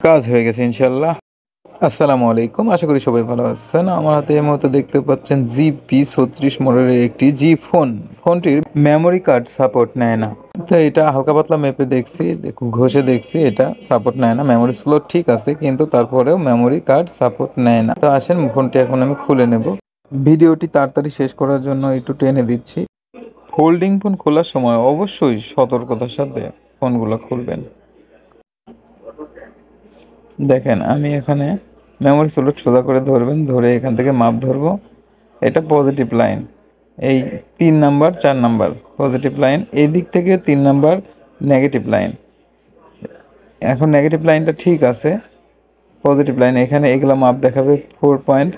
কাজ হয়ে গেছে ইনশাল্লাহ। আসসালামু আলাইকুম। আশা করি সবাই ভালো আছেন। আমার হাতে এই মুহূর্তে দেখতে পাচ্ছেন GP36 মডেলের একটি জি ফোন। ফোনটির মেমোরি কার্ড সাপোর্ট নেয় না। তো এটা হালকা পাতলা মেপে দেখছি, ঘষে দেখছি এটা সাপোর্ট নেয় না। মেমোরি স্লট ঠিক আছে কিন্তু তারপরেও মেমোরি কার্ড সাপোর্ট নেয় না। তো আসেন ফোনটি এখন আমি খুলে নেব। ভিডিওটি তাড়াতাড়ি শেষ করার জন্য একটু টেনে দিচ্ছি। ফোল্ডিং ফোন খোলার সময় অবশ্যই সতর্কতার সাথে ফোনগুলো খুলবেন। দেখেন আমি এখানে মেমোরি স্লট সোজা করে ধরবেন, ধরে এখান থেকে মাপ ধরবো। এটা পজিটিভ লাইন, এই 3 নাম্বার 4 নাম্বার পজিটিভ লাইন, এই দিক থেকে 3 নাম্বার নেগেটিভ লাইন। এখন নেগেটিভ লাইনটা ঠিক আছে, পজিটিভ লাইন এখানে এগুলো মাপ দেখাবে 4 পয়েন্ট,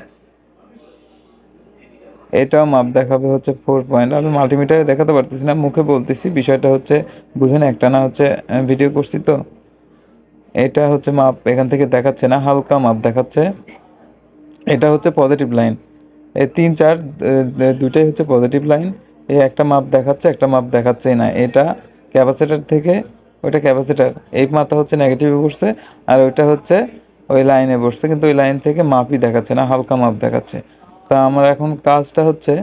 এটাও মাপ দেখাবে হচ্ছে 4 পয়েন্ট। আমি মাল্টিমিটারে দেখাতে পারতেছি না, মুখে বলতেছি, বিষয়টা হচ্ছে বুঝেন। একটা না হচ্ছে ভিডিও করছি তো, এটা হচ্ছে মাপ এখান থেকে দেখাচ্ছে না, হালকা মাপ দেখাচ্ছে। এটা হচ্ছে পজিটিভ লাইন, এই 3 4 দুইটাই হচ্ছে পজিটিভ লাইন। এই একটা মাপ দেখাচ্ছে, একটা মাপ দেখাচ্ছেই না। এটা ক্যাপাসিটার থেকে, ওইটা ক্যাপাসিটার, এই মাপটা হচ্ছে নেগেটিভে বসছে, আর ওইটা হচ্ছে ওই লাইনে বসছে, কিন্তু ওই লাইন থেকে মাপই দেখাচ্ছে না, হালকা মাপ দেখাচ্ছে। তা আমার এখন কাজটা হচ্ছে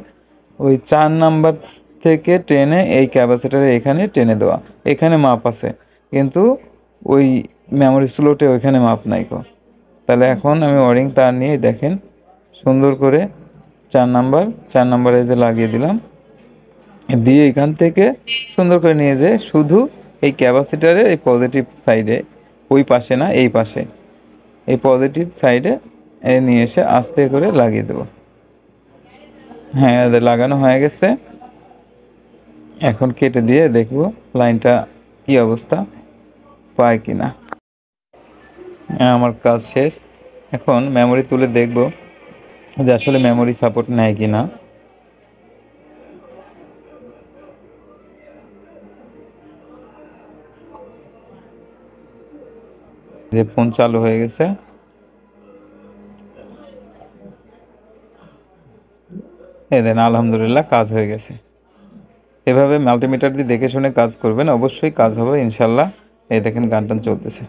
ওই 4 নাম্বার থেকে টেনে এই ক্যাপাসিটারে এখানে টেনে দেওয়া। এখানে মাপ আছে কিন্তু ওই মেমোরি স্লটে ওইখানে মাপ নাই গো। তাহলে এখন আমি ওয়ারিং তার নিয়ে দেখেন সুন্দর করে 4 নাম্বার এই যে লাগিয়ে দিলাম, দিয়ে এখান থেকে সুন্দর করে নিয়ে যে শুধু এই ক্যাপাসিটারের এই পজিটিভ সাইডে, ওই পাশে না এই পাশে, এই পজিটিভ সাইডে নিয়ে এসে আস্তে করে লাগিয়ে দেবো। হ্যাঁ, এদের লাগানো হয়ে গেছে। এখন কেটে দিয়ে দেখব লাইনটা কি অবস্থা পায় কিনা। হ্যাঁ, আমার কাজ শেষ। এখন মেমোরি তুলে দেখব যে আসলে মেমোরি সাপোর্ট নেয় কিনা। যে ফোন চালু হয়ে গেছে, এই দেন আলহামদুলিল্লাহ কাজ হয়ে গেছে। এভাবে মাল্টিমিটার দিয়ে দেখে শুনে কাজ করবেন, অবশ্যই কাজ হবে ইনশাল্লাহ। এই দেখেন গান টান চলতেছে।